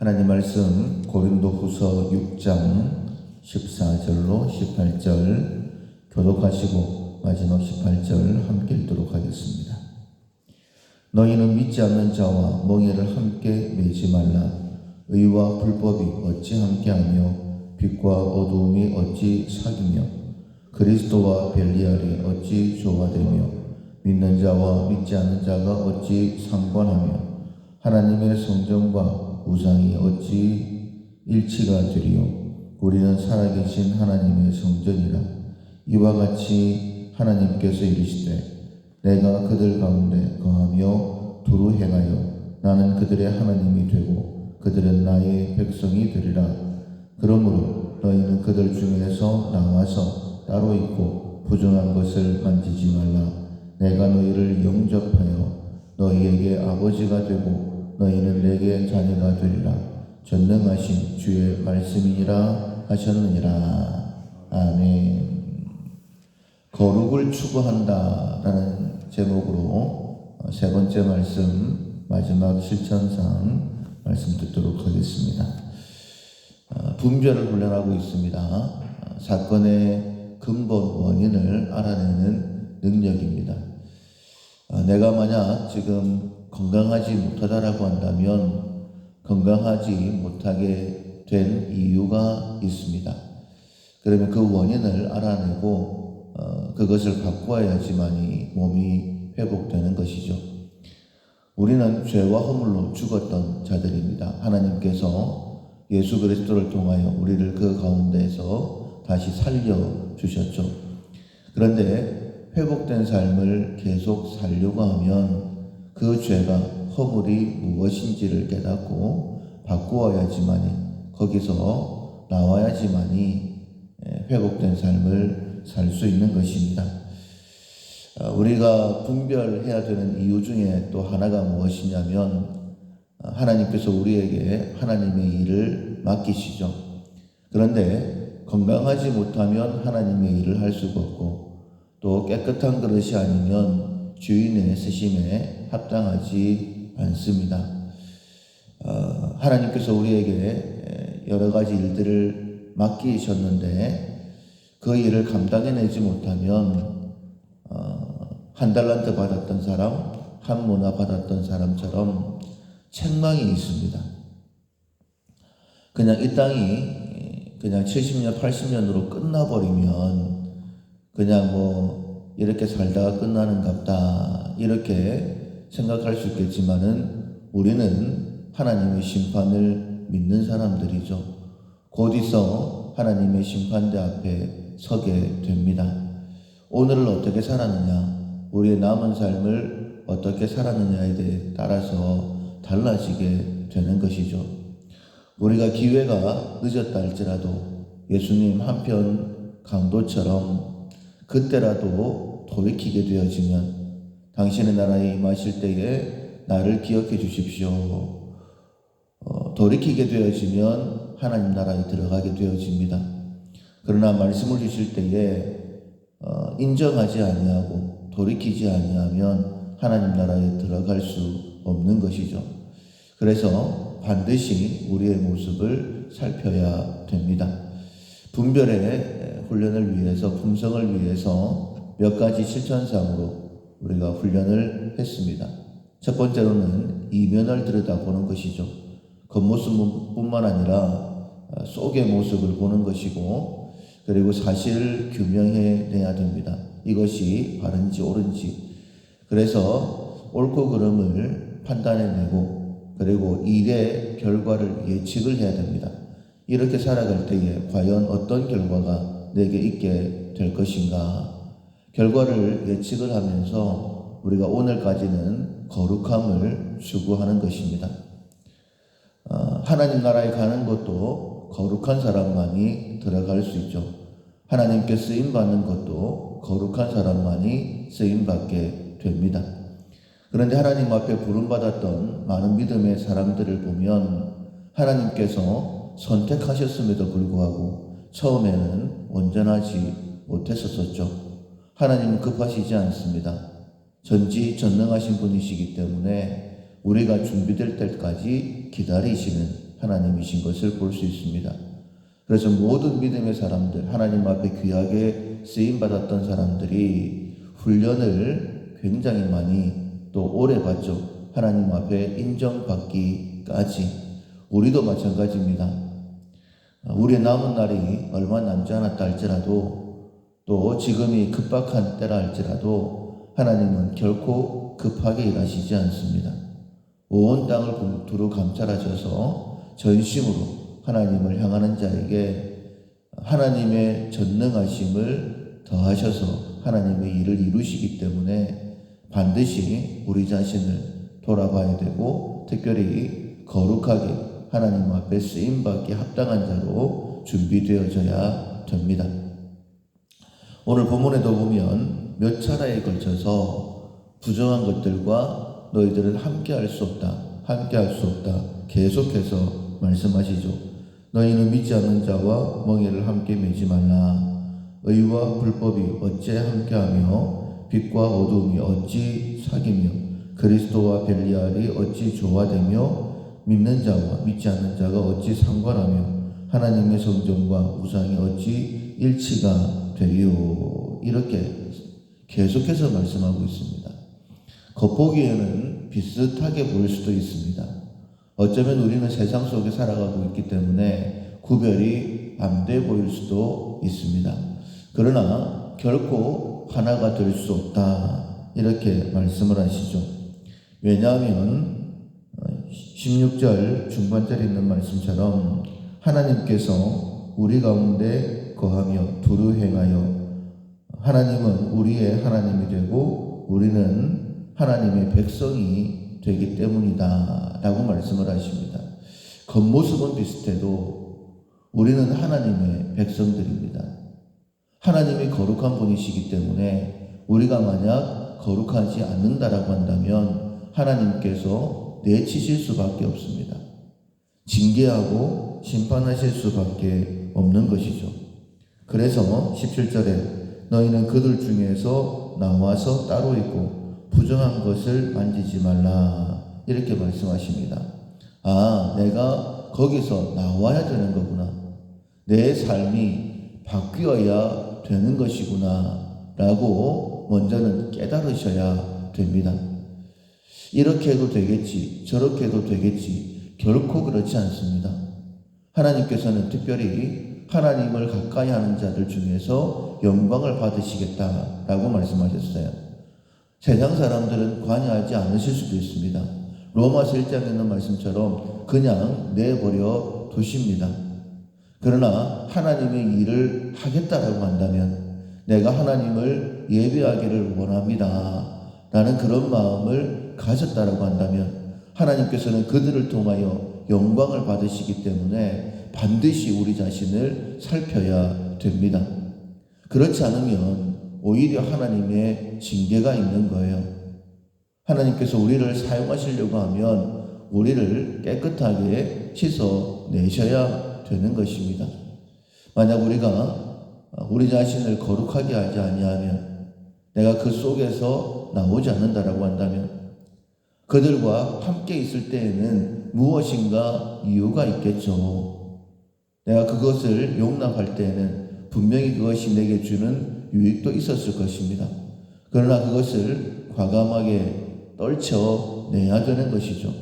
하나님 말씀 고린도후서 6장 14절로 18절 교독하시고 마지막 18절 함께 읽도록 하겠습니다. 너희는 믿지 않는 자와 멍에를 함께 매지 말라. 의와 불법이 어찌 함께하며 빛과 어두움이 어찌 사귀며 그리스도와 벨리알이 어찌 조화되며 믿는 자와 믿지 않는 자가 어찌 상관하며 하나님의 성전과 우상이 어찌 일치가 되리요. 우리는 살아계신 하나님의 성전이라. 이와 같이 하나님께서 이르시되 내가 그들 가운데 거하며 두루 행하여 나는 그들의 하나님이 되고 그들은 나의 백성이 되리라. 그러므로 너희는 그들 중에서 나와서 따로 있고 부정한 것을 만지지 말라. 내가 너희를 영접하여 너희에게 아버지가 되고 너희는 내게 자녀가 되리라. 전능하신 주의 말씀이니라 하셨느니라. 아멘. 거룩을 추구한다 라는 제목으로 세 번째 말씀, 마지막 실천상 말씀 듣도록 하겠습니다. 분별을 훈련하고 있습니다. 사건의 근본 원인을 알아내는 능력입니다. 내가 만약 지금 건강하지 못하다라고 한다면 건강하지 못하게 된 이유가 있습니다. 그러면 그 원인을 알아내고 그것을 바꾸어야지만이 몸이 회복되는 것이죠. 우리는 죄와 허물로 죽었던 자들입니다. 하나님께서 예수 그리스도를 통하여 우리를 그 가운데에서 다시 살려주셨죠. 그런데 회복된 삶을 계속 살려고 하면 그 죄가 허물이 무엇인지를 깨닫고 바꾸어야지만이 거기서 나와야지만이 회복된 삶을 살 수 있는 것입니다. 우리가 분별해야 되는 이유 중에 또 하나가 무엇이냐면 하나님께서 우리에게 하나님의 일을 맡기시죠. 그런데 건강하지 못하면 하나님의 일을 할 수가 없고 또 깨끗한 그릇이 아니면 주인의 쓰심에 합당하지 않습니다. 하나님께서 우리에게 여러 가지 일들을 맡기셨는데 그 일을 감당해내지 못하면 한 달란트 받았던 사람, 한 모나 받았던 사람처럼 책망이 있습니다. 그냥 이 땅이 그냥 70년, 80년으로 끝나버리면 그냥 이렇게 살다가 끝나는갑다 이렇게 생각할 수 있겠지만은 우리는 하나님의 심판을 믿는 사람들이죠. 곧 있어 하나님의 심판대 앞에 서게 됩니다. 오늘을 어떻게 살았느냐, 우리의 남은 삶을 어떻게 살았느냐에 따라서 달라지게 되는 것이죠. 우리가 기회가 늦었다 할지라도 예수님 한편 강도처럼 그때라도 돌이키게 되어지면 당신의 나라에 임하실 때에 나를 기억해 주십시오. 돌이키게 되어지면 하나님 나라에 들어가게 되어집니다. 그러나 말씀을 주실 때에 인정하지 아니하고 돌이키지 아니하면 하나님 나라에 들어갈 수 없는 것이죠. 그래서 반드시 우리의 모습을 살펴야 됩니다. 분별의 훈련을 위해서, 품성을 위해서 몇 가지 실천상으로 우리가 훈련을 했습니다. 첫 번째로는 이면을 들여다보는 것이죠. 겉모습뿐만 아니라 속의 모습을 보는 것이고, 그리고 사실을 규명해내야 됩니다. 이것이 바른지 옳은지. 그래서 옳고 그름을 판단해내고, 그리고 일의 결과를 예측을 해야 됩니다. 이렇게 살아갈 때에 과연 어떤 결과가 내게 있게 될 것인가. 결과를 예측을 하면서 우리가 오늘까지는 거룩함을 추구하는 것입니다. 하나님 나라에 가는 것도 거룩한 사람만이 들어갈 수 있죠. 하나님께 쓰임받는 것도 거룩한 사람만이 쓰임받게 됩니다. 그런데 하나님 앞에 부름받았던 많은 믿음의 사람들을 보면 하나님께서 선택하셨음에도 불구하고 처음에는 온전하지 못했었죠. 하나님은 급하시지 않습니다. 전지전능하신 분이시기 때문에 우리가 준비될 때까지 기다리시는 하나님이신 것을 볼 수 있습니다. 그래서 모든 믿음의 사람들, 하나님 앞에 귀하게 쓰임받았던 사람들이 훈련을 굉장히 많이 또 오래 받죠. 하나님 앞에 인정받기까지. 우리도 마찬가지입니다. 우리의 남은 날이 얼마 남지 않았다 할지라도, 또 지금이 급박한 때라 할지라도 하나님은 결코 급하게 일하시지 않습니다. 온 땅을 두루 감찰하셔서 전심으로 하나님을 향하는 자에게 하나님의 전능하심을 더하셔서 하나님의 일을 이루시기 때문에 반드시 우리 자신을 돌아봐야 되고, 특별히 거룩하게 하나님 앞에 쓰임받기 합당한 자로 준비되어져야 됩니다. 오늘 본문에도 보면 몇 차례에 걸쳐서 부정한 것들과 너희들은 함께할 수 없다, 함께할 수 없다 계속해서 말씀하시죠. 너희는 믿지 않는 자와 멍에를 함께 매지 말라. 의와 불법이 어찌 함께하며 빛과 어두움이 어찌 사귀며 그리스도와 벨리알이 어찌 조화되며 믿는 자와 믿지 않는 자가 어찌 상관하며 하나님의 성전과 우상이 어찌 일치가 되리요. 이렇게 계속해서 말씀하고 있습니다. 겉보기에는 비슷하게 보일 수도 있습니다. 어쩌면 우리는 세상 속에 살아가고 있기 때문에 구별이 안 돼 보일 수도 있습니다. 그러나 결코 하나가 될 수 없다, 이렇게 말씀을 하시죠. 왜냐하면 16절 중반절에 있는 말씀처럼 하나님께서 우리 가운데 거하며 두루 행하여 하나님은 우리의 하나님이 되고 우리는 하나님의 백성이 되기 때문이다 라고 말씀을 하십니다. 겉모습은 비슷해도 우리는 하나님의 백성들입니다. 하나님이 거룩한 분이시기 때문에 우리가 만약 거룩하지 않는다라고 한다면 하나님께서 내치실 수밖에 없습니다. 징계하고 심판하실 수밖에 없는 것이죠. 그래서 17절에 너희는 그들 중에서 나와서 따로 있고 부정한 것을 만지지 말라, 이렇게 말씀하십니다. 아, 내가 거기서 나와야 되는 거구나, 내 삶이 바뀌어야 되는 것이구나 라고 먼저는 깨달으셔야 됩니다. 이렇게 해도 되겠지, 저렇게 해도 되겠지, 결코 그렇지 않습니다. 하나님께서는 특별히 하나님을 가까이 하는 자들 중에서 영광을 받으시겠다라고 말씀하셨어요. 세상 사람들은 관여하지 않으실 수도 있습니다. 로마서 1장에 있는 말씀처럼 그냥 내버려 두십니다. 그러나 하나님의 일을 하겠다라고 한다면, 내가 하나님을 예배하기를 원합니다 라는 그런 마음을 가졌다라고 한다면 하나님께서는 그들을 통하여 영광을 받으시기 때문에 반드시 우리 자신을 살펴야 됩니다. 그렇지 않으면 오히려 하나님의 징계가 있는 거예요. 하나님께서 우리를 사용하시려고 하면 우리를 깨끗하게 씻어내셔야 되는 것입니다. 만약 우리가 우리 자신을 거룩하게 하지 아니하면, 내가 그 속에서 나오지 않는다라고 한다면 그들과 함께 있을 때에는 무엇인가 이유가 있겠죠. 내가 그것을 용납할 때에는 분명히 그것이 내게 주는 유익도 있었을 것입니다. 그러나 그것을 과감하게 떨쳐내야 되는 것이죠.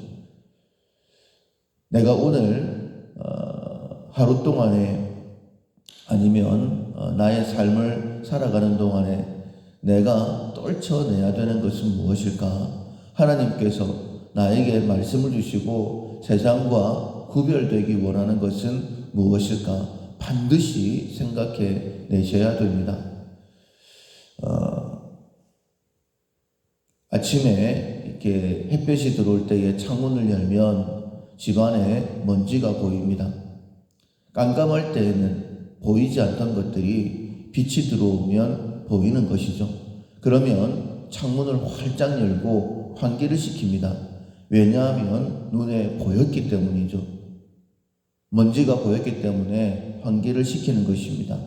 내가 오늘 하루 동안에 아니면 나의 삶을 살아가는 동안에 내가 떨쳐내야 되는 것은 무엇일까? 하나님께서 나에게 말씀을 주시고 세상과 구별되기 원하는 것은 무엇일까? 반드시 생각해 내셔야 됩니다. 아침에 이렇게 햇볕이 들어올 때에 창문을 열면 집 안에 먼지가 보입니다. 깜깜할 때에는 보이지 않던 것들이 빛이 들어오면 보이는 것이죠. 그러면 창문을 활짝 열고 환기를 시킵니다. 왜냐하면 눈에 보였기 때문이죠. 먼지가 보였기 때문에 환기를 시키는 것입니다.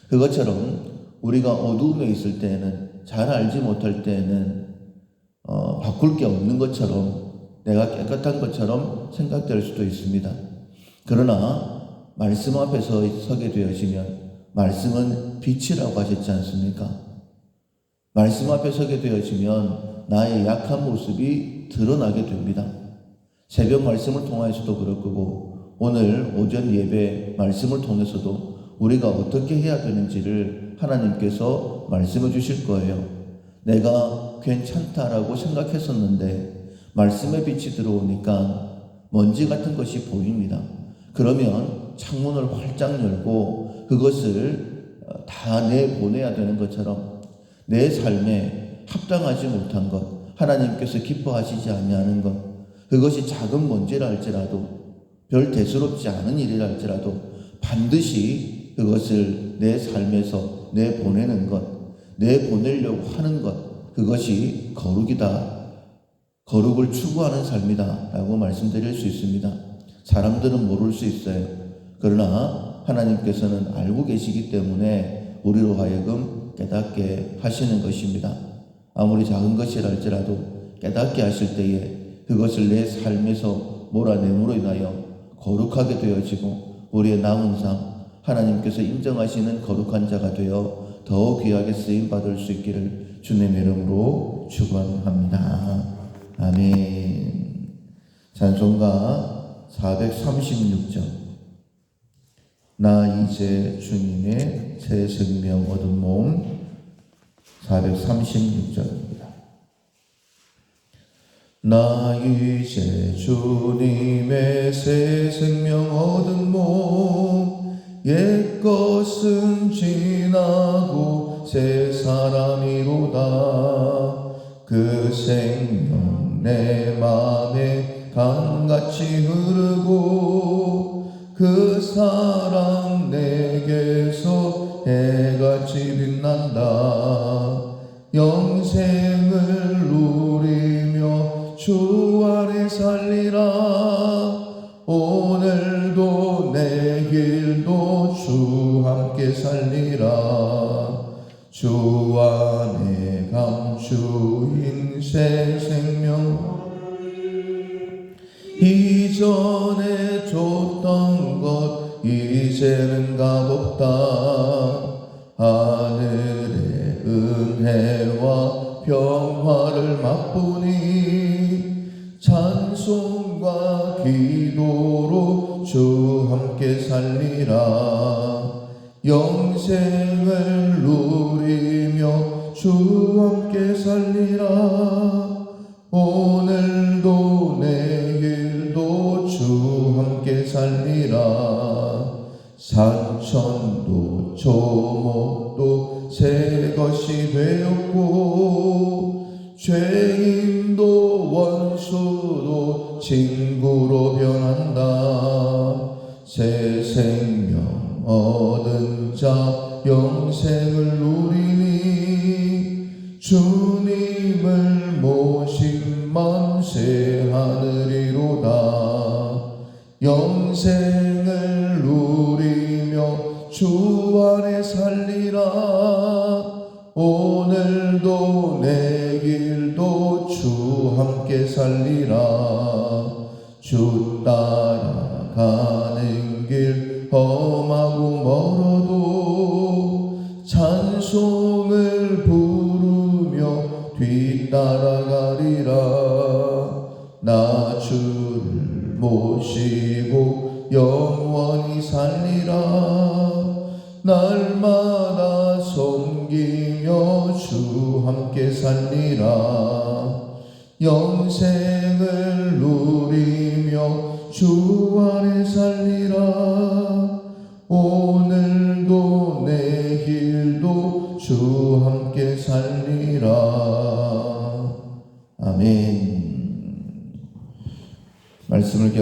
그것처럼 우리가 어두움에 있을 때에는, 잘 알지 못할 때에는 바꿀 게 없는 것처럼, 내가 깨끗한 것처럼 생각될 수도 있습니다. 그러나 말씀 앞에서 서게 되어지면 말씀은 빛이라고 하셨지 않습니까? 말씀 앞에 서게 되어지면 나의 약한 모습이 드러나게 됩니다. 새벽 말씀을 통해서도 그럴 거고 오늘 오전 예배 말씀을 통해서도 우리가 어떻게 해야 되는지를 하나님께서 말씀해 주실 거예요. 내가 괜찮다라고 생각했었는데 말씀의 빛이 들어오니까 먼지 같은 것이 보입니다. 그러면 창문을 활짝 열고 그것을 다 내보내야 되는 것처럼 내 삶에 합당하지 못한 것, 하나님께서 기뻐하시지 아니하는 것, 그것이 작은 먼지라 할지라도 별 대수롭지 않은 일이라 할지라도 반드시 그것을 내 삶에서 내보내는 것, 내보내려고 하는 것, 그것이 거룩이다. 거룩을 추구하는 삶이다 라고 말씀드릴 수 있습니다. 사람들은 모를 수 있어요. 그러나 하나님께서는 알고 계시기 때문에 우리로 하여금 깨닫게 하시는 것입니다. 아무리 작은 것이라 할지라도 깨닫게 하실 때에 그것을 내 삶에서 몰아내므로 인하여 거룩하게 되어지고 우리의 남은 삶 하나님께서 인정하시는 거룩한 자가 되어 더 귀하게 쓰임받을 수 있기를 주님의 이름으로 축원합니다. 아멘. 찬송가 436절. 나 이제 주님의 새 생명 얻은 몸. 436절입니다. 나 이제 주님의 새 생명 얻은 몸. 옛것은 지나고 새 사람이로다. 그 생명 내 맘에 강같이 흐르고 그 사랑 내게서 해같이 빛난다. 영생을 누리며 주 안에 살리라. 오늘도 내일도 주 함께 살리라. 주 안에 감추인 새 생명 이전에 줬던 것 이제는 값없다. 하늘의 은혜와 평화를 맛보니 찬송과 기도로 주 함께 살리라. 영생을 누리며 주 함께 살리라. 오늘도 내일도 주 함께 살리라. 산천도 조목도 새 것이 되었고 죄인도 원수도 친구로 변한다. 새 생명 얻은 자 영생을 누리니 주님을 모신 만세 하늘이로다. 영생을 누리며 주 안에 살리라. 오늘도 내일도 주 함께 살리라. 주 따라가는 길 험하고 멀어도 찬송을 부르며 뒤따라가리라. 나 주를 모시고 영원히 살리라. 날마다 섬기며 주 함께 살리라. 영생을 누리며 주 안에 살리라. 오늘도 내일도 주 함께 살리라. 아멘. 말씀을